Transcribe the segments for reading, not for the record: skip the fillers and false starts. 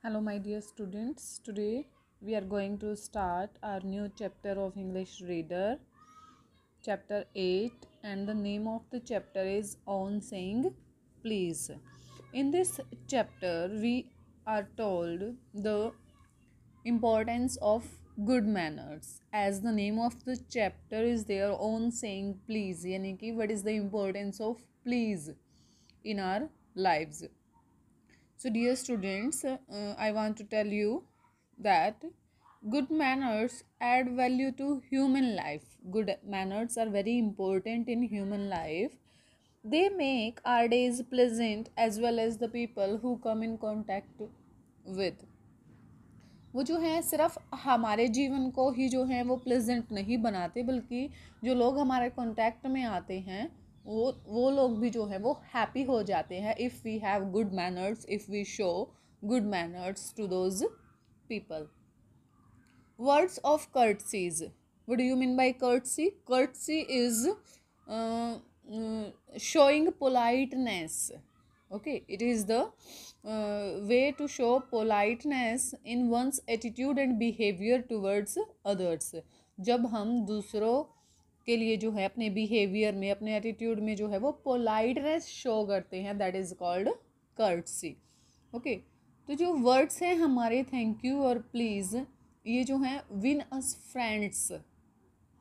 Hello, my dear students. Today we are going to start our new chapter of English Reader, chapter 8, and the name of the chapter is On Saying Please. In this chapter, we are told the importance of good manners. As the name of the chapter is there, On Saying Please, यानी कि what is the importance of please in our lives. So, dear students, I want to tell you that good manners add value to human life. Good manners are very important in human life. They make our days pleasant as well as the people who come in contact with. वो जो है सिर्फ हमारे जीवन को ही जो है वो प्लेजेंट नहीं बनाते, बल्कि जो लोग हमारे कांटेक्ट में आते हैं वो लोग भी जो है वो हैप्पी हो जाते हैं if we have good manners, if we show good manners to those people. Words of courtesies. What do you mean by courtesy? Courtesy is showing politeness. Okay, it is the way to show politeness in one's attitude and behavior towards others. जब हम दूसरों के लिए जो है अपने behaviour में, अपने एटीट्यूड में जो है वो पोलाइटनेस शो करते हैं, that is called courtesy. Okay, तो जो वर्ड्स हैं हमारे थैंक यू और प्लीज़, ये जो हैं विन अस फ्रेंड्स,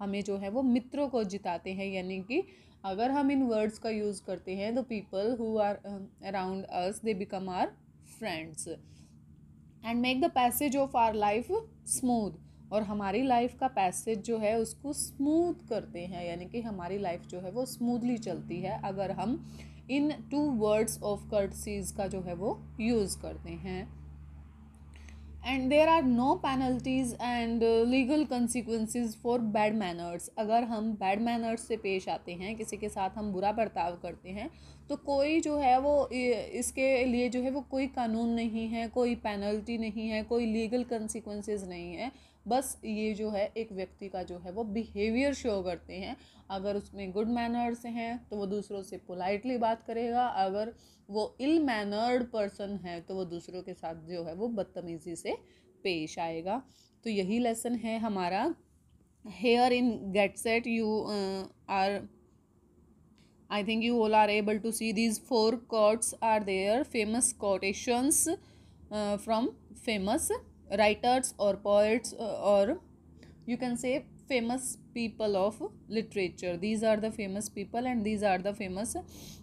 हमें जो है वो मित्रों को जिताते हैं. यानी कि अगर हम इन वर्ड्स का यूज़ करते हैं तो people who are around us they become our friends and make the passage of our life smooth. और हमारी लाइफ का पैसेज जो है उसको स्मूथ करते हैं, यानी कि हमारी लाइफ जो है वो स्मूथली चलती है अगर हम इन 2 वर्ड्स ऑफ कर्टसीज का जो है वो यूज़ करते हैं. And there are no penalties and legal consequences for bad manners. अगर हम बैड मैनर्स से पेश आते हैं, किसी के साथ हम बुरा बर्ताव करते हैं, तो कोई जो है वो इसके लिए जो है वो कोई कानून नहीं है, कोई पेनल्टी नहीं है, कोई लीगल कंसिक्वेंसेस नहीं है. बस ये जो है एक व्यक्ति का जो है वो बिहेवियर शो करते हैं. अगर उसमें गुड मैनर्स हैं तो वो दूसरों से पोलाइटली बात करेगा, अगर वो इल मैनर्ड पर्सन है तो वो दूसरों के साथ जो है वो बदतमीज़ी से पेश आएगा. तो यही लेसन है हमारा. Here in get set you are, I think you all are able to see these 4 quotes are there, famous quotations from famous writers or poets, or you can say famous people of literature. These are the famous people and these are the famous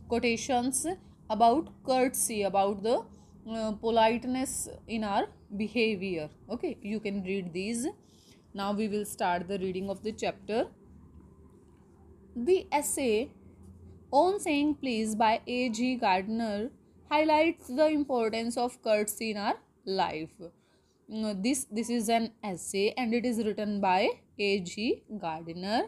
quotations about courtesy, about the politeness in our behavior. Okay, you can read these. Now we will start the reading of the chapter. The essay On Saying Please by A.G. Gardner highlights the importance of courtesy in our life. This is an essay and it is written by A.G. Gardner,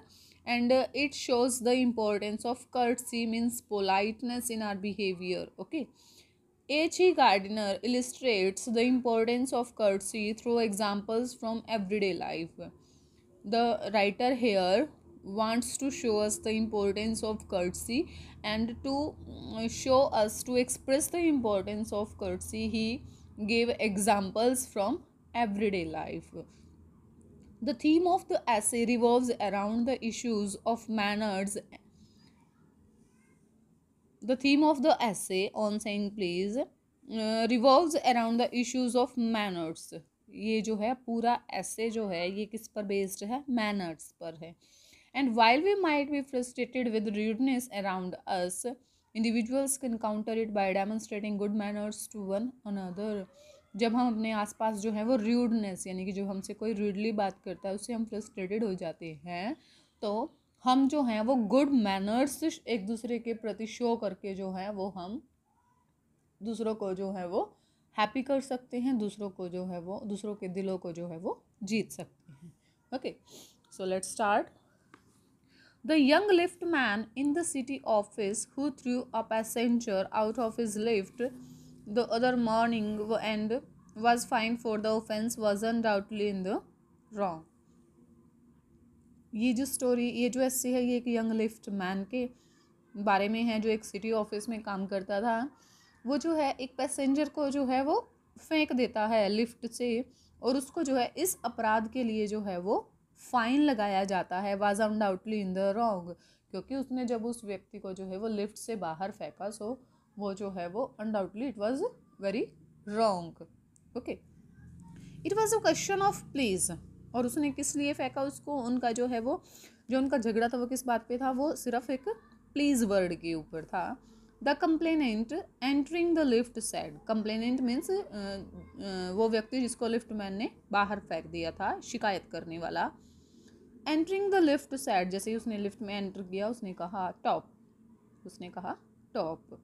and it shows the importance of courtesy, means politeness in our behavior. Okay. A.G. Gardner illustrates the importance of courtesy through examples from everyday life. The writer here wants to show us the importance of courtesy, and to show us, to express the importance of courtesy, he gave examples from everyday life. The theme of the essay revolves around the issues of manners. The theme of the essay On Saying Please revolves around the issues of manners. ये जो है पूरा essay जो है ये किस पर based है? Manners पर है. And while we might be frustrated with rudeness around us, individuals can counter it by demonstrating good manners to one another. जब हम अपने आसपास जो है वो rudeness, यानी कि जो हमसे कोई rudely बात करता है उससे हम frustrated हो जाते हैं, तो हम जो हैं वो गुड मैनर्स एक दूसरे के प्रति शो करके जो है वो हम दूसरों को जो है वो हैप्पी कर सकते हैं, दूसरों को जो है वो दूसरों के दिलों को जो है वो जीत सकते हैं. Okay, so let's start. The young lift man in the city office who threw a passenger out of his lift the other morning and was fined for the offense was undoubtedly in the wrong. ये जो story, ये जो ऐसे है, ये एक young lift man के बारे में है जो एक सिटी ऑफिस में काम करता था. वो जो है एक पैसेंजर को जो है वो फेंक देता है लिफ्ट से और उसको जो है इस अपराध के लिए जो है वो फाइन लगाया जाता है, was undoubtedly in the wrong, क्योंकि उसने जब उस व्यक्ति को जो है वो लिफ्ट से बाहर फेंका, सो वो जो है वो undoubtedly it was very wrong. Okay, it was a question of please, और उसने किस लिए फेंका उसको, उनका जो है वो जो उनका झगड़ा था वो किस बात पे था, वो सिर्फ एक प्लीज वर्ड के ऊपर था। The complainant entering the lift sad, complainant means वो व्यक्ति जिसको लिफ्ट मैन ने बाहर फेंक दिया था, शिकायत करने वाला। एंटरिंग द लिफ्ट सैड, जैसे ही उसने लिफ्ट में एंटर किया उसने कहा टॉप, उसने कहा top.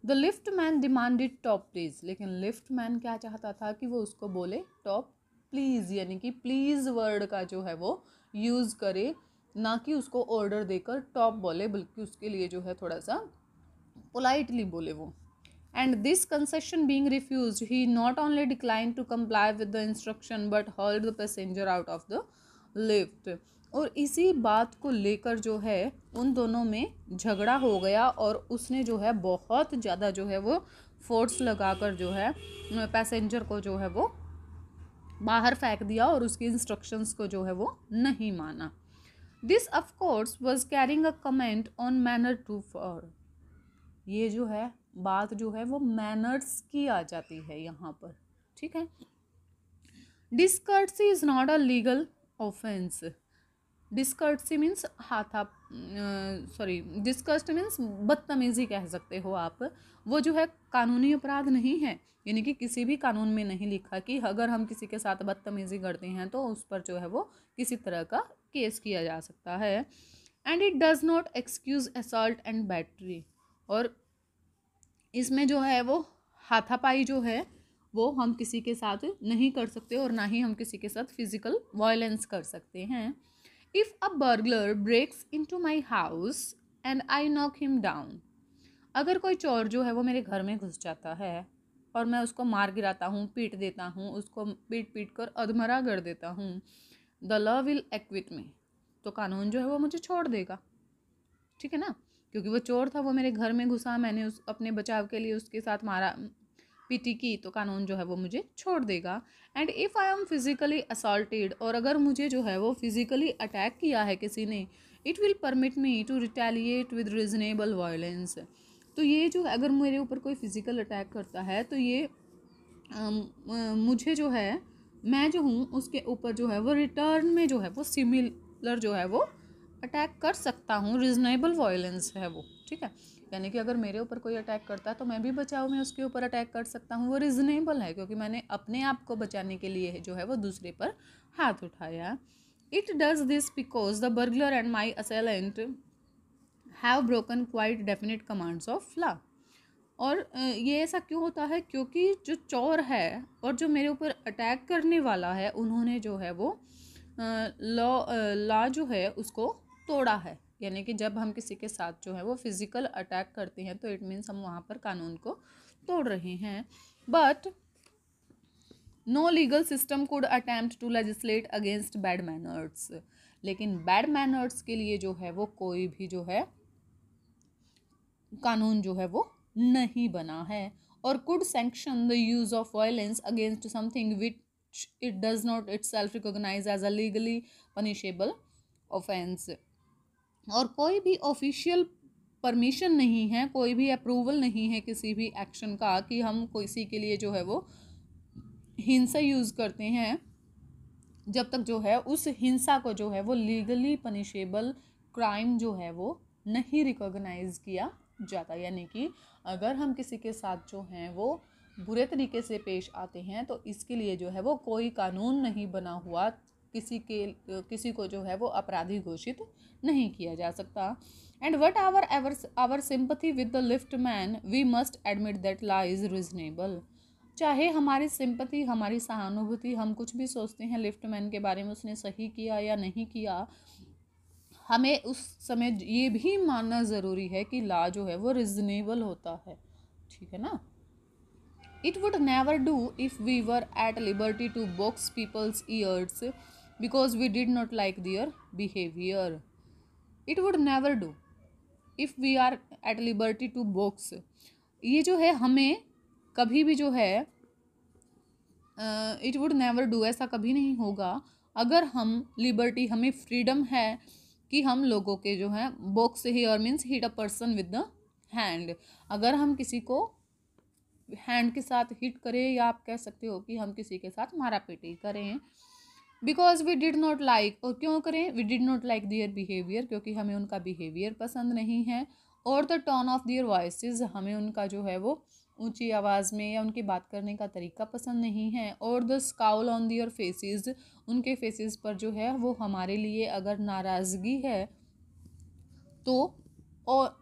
The lift man demanded top please, लेकिन लिफ्ट मैन क्या चाहता था कि वो उसको बोले टॉप प्लीज, यानी कि प्लीज वर्ड का जो है वो यूज करे, ना कि उसको ऑर्डर देकर टॉप बोले, बल्कि उसके लिए जो है थोड़ा सा पोलाइटली बोले वो। And this concession being refused, he not only decline to comply with the instruction but hurled the passenger out of the lift. और इसी बात को लेकर जो है उन दोनों में झगड़ा हो गया और उसने जो है बहुत ज़्यादा जो है वो फोर्स लगाकर जो है पैसेंजर को जो है वो बाहर फेंक दिया और उसकी इंस्ट्रक्शंस को जो है वो नहीं माना। This of course was carrying a comment on manner to for, ये जो है बात जो है वो मैनर्स की आ जाती है यहाँ पर, ठीक है। Discourtesy is not a legal offence, discourtesy means हाथा डिस्कस्ट मीन्स बदतमीजी कह सकते हो आप, वो जो है कानूनी अपराध नहीं है, यानी कि किसी भी कानून में नहीं लिखा कि अगर हम किसी के साथ बदतमीजी करते हैं तो उस पर जो है वो किसी तरह का केस किया जा सकता है। And it does not excuse assault and battery, और इसमें जो है वो हाथापाई जो है वो हम किसी के साथ नहीं कर सकते और ना ही हम किसी के साथ फिजिकल वायलेंस कर सकते हैं। If a burglar breaks into my house and I knock him down, अगर कोई चोर जो है वो मेरे घर में घुस जाता है और मैं उसको मार गिराता हूँ, पीट देता हूँ, उसको पीट पीट कर अधमरा कर देता हूँ, द लॉ विल एक्विट मी, तो कानून जो है वो मुझे छोड़ देगा, ठीक है ना, क्योंकि वो चोर था, वो मेरे घर में घुसा, मैंने उस अपने बचाव के लिए उसके साथ मारा पीटी की, तो कानून जो है वो मुझे छोड़ देगा। And if I am physically assaulted, और अगर मुझे जो है वो फिजिकली अटैक किया है किसी ने, it will permit me to retaliate with reasonable violence, तो ये जो अगर मेरे ऊपर कोई फिजिकल अटैक करता है तो ये मुझे जो है मैं जो हूँ उसके ऊपर जो है वो रिटर्न में जो है वो सिमिलर जो है वो अटैक कर सकता हूँ, रीजनेबल वायलेंस है वो, ठीक है, यानी कि अगर मेरे ऊपर कोई अटैक करता है तो मैं भी बचाव में उसके ऊपर अटैक कर सकता हूँ, वो रीजनेबल है क्योंकि मैंने अपने आप को बचाने के लिए जो है वो दूसरे पर हाथ उठाया। It does this because the burglar and my असेलेंट have broken quite definite commands of law, और ये ऐसा क्यों होता है, क्योंकि जो चोर है और जो मेरे ऊपर अटैक करने वाला है उन्होंने जो है वो लॉ जो है उसको तोड़ा है, यानी कि जब हम किसी के साथ जो है वो फिजिकल अटैक करते हैं तो इट मीन्स हम वहाँ पर कानून को तोड़ रहे हैं। But no legal system could attempt to legislate against bad manners, लेकिन बैड मैनर्स के लिए जो है वो कोई भी जो है कानून जो है वो नहीं बना है, और could sanction the use of violence against something which it does not itself recognise as a legally punishable offence, और कोई भी ऑफिशियल परमिशन नहीं है, कोई भी अप्रूवल नहीं है किसी भी एक्शन का कि हम किसी के लिए जो है वो हिंसा यूज़ करते हैं जब तक जो है उस हिंसा को जो है वो लीगली पनिशेबल क्राइम जो है वो नहीं रिकॉग्नाइज किया जाता, यानी कि अगर हम किसी के साथ जो हैं वो बुरे तरीके से पेश आते हैं तो इसके लिए जो है वो कोई कानून नहीं बना हुआ, किसी को जो है वो अपराधी घोषित नहीं किया जा सकता। And what our sympathy with the lift man we must admit that law is reasonable, चाहे हमारी सिंपथी हमारी सहानुभूति हम कुछ भी सोचते हैं लिफ्ट मैन के बारे में, उसने सही किया या नहीं किया, हमें उस समय ये भी मानना ज़रूरी है कि लॉ जो है वो रिजनेबल होता है, ठीक है ना। It would never do if we were at liberty to box people's ears because we did not like their behaviour, it would never do if we are at liberty to box, ये जो है हमें कभी भी जो है it would never do, ऐसा कभी नहीं होगा अगर हम लिबर्टी, हमें फ्रीडम है कि हम लोगों के जो है box here means hit a person with the hand, अगर हम किसी को हैंड के साथ हिट करें, या आप कह सकते हो कि हम किसी के साथ मारा पीटी करें, because we did not like, और क्यों करें, we did not like their behaviour, क्योंकि हमें उनका बिहेवियर पसंद नहीं है, और the tone of their voices, हमें उनका जो है वो ऊंची आवाज़ में या उनकी बात करने का तरीका पसंद नहीं है, और the scowl on their faces, उनके फेसेस पर जो है वो हमारे लिए अगर नाराज़गी है तो, और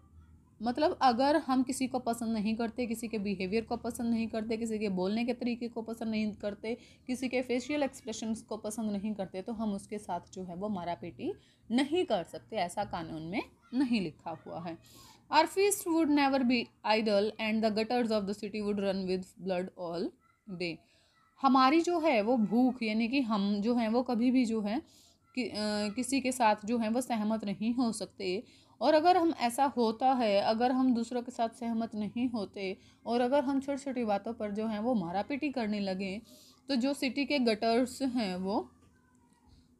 मतलब अगर हम किसी को पसंद नहीं करते, किसी के बिहेवियर को पसंद नहीं करते, किसी के बोलने के तरीके को पसंद नहीं करते, किसी के फेशियल एक्सप्रेशंस को पसंद नहीं करते, तो हम उसके साथ जो है वो मारापीटी नहीं कर सकते, ऐसा कानून में नहीं लिखा हुआ है। Our feast would never be idle and the gutters of the city would run with blood all day, हमारी जो है वो भूख, यानी कि हम जो हैं वो कभी भी जो है किसी के साथ जो है वो सहमत नहीं हो सकते, और अगर हम ऐसा होता है, अगर हम दूसरों के साथ सहमत नहीं होते, और अगर हम छोटी छोटी बातों पर जो हैं वो मारापीटी करने लगें, तो जो सिटी के गटर्स हैं वो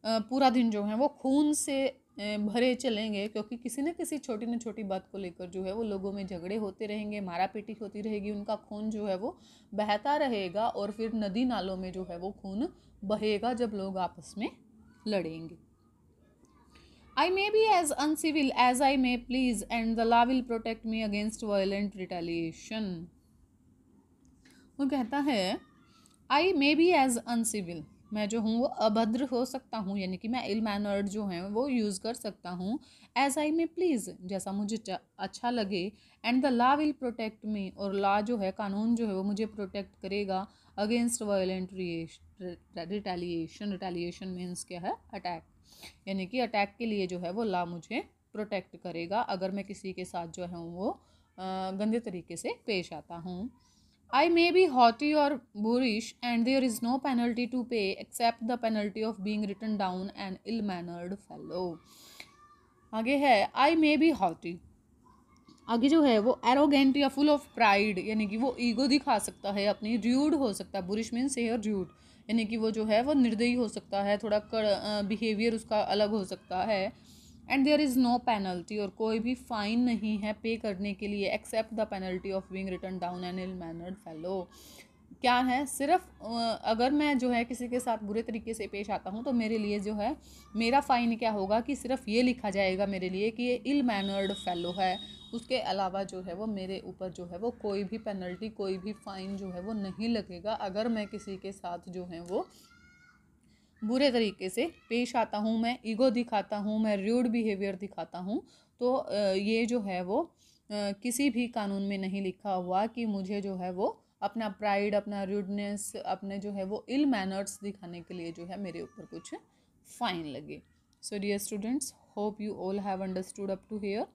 पूरा दिन जो है वो खून से भरे चलेंगे, क्योंकि किसी न किसी छोटी न छोटी बात को लेकर जो है वो लोगों में झगड़े होते रहेंगे, मारापीटी होती रहेगी, उनका खून जो है वो बहता रहेगा, और फिर नदी नालों में जो है वो खून बहेगा जब लोग आपस में लड़ेंगे। I may be as uncivil as I may please, and the law will protect me against violent retaliation. वो कहता है I may be as uncivil, मैं जो हूँ वो अभद्र हो सकता हूँ, यानी कि मैं इल मैनर्ड जो है वो यूज़ कर सकता हूँ, as I may please, जैसा मुझे अच्छा लगे, and the law will protect me, और लॉ जो है, कानून जो है वो मुझे प्रोटेक्ट करेगा against violent retaliation, retaliation means क्या है, अटैक, यानी कि अटैक के लिए जो है वो लॉ मुझे प्रोटेक्ट करेगा अगर मैं किसी के साथ जो है वो गंदे तरीके से पेश आता हूँ। I may be haughty or boorish, and there is no penalty to pay except the penalty of being written down an ill-mannered fellow. आगे है I may be haughty, आगे जो है वो एरोगेंट या फुल ऑफ प्राइड, यानी कि वो ईगो दिखा सकता है अपनी, र्यूड हो सकता है, बुरिश मीन्स हेयर र्यूड, यानी कि वो जो है वो निर्दयी हो सकता है, थोड़ा बिहेवियर उसका अलग हो सकता है, and there is no penalty, और कोई भी फाइन नहीं है पे करने के लिए, except the penalty of being written down an ill mannered fellow, क्या है, सिर्फ अगर मैं जो है किसी के साथ बुरे तरीके से पेश आता हूँ तो मेरे लिए जो है मेरा फ़ाइन क्या होगा कि सिर्फ ये लिखा जाएगा मेरे लिए कि ये इल मैनर्ड फेलो है, उसके अलावा जो है वो मेरे ऊपर जो है वो कोई भी पेनल्टी, कोई भी फ़ाइन जो है वो नहीं लगेगा अगर मैं किसी के साथ जो है वो बुरे तरीके से पेश आता हूँ, मैं ईगो दिखाता हूँ, मैं र्यूड बिहेवियर दिखाता हूँ, तो ये जो है वो किसी भी कानून में नहीं लिखा हुआ कि मुझे जो है वो अपना प्राइड, अपना र्यूडनेस, अपने जो है वो इल मैनर्स दिखाने के लिए जो है मेरे ऊपर कुछ फाइन लगे। So dear students, hope you all have understood up to here.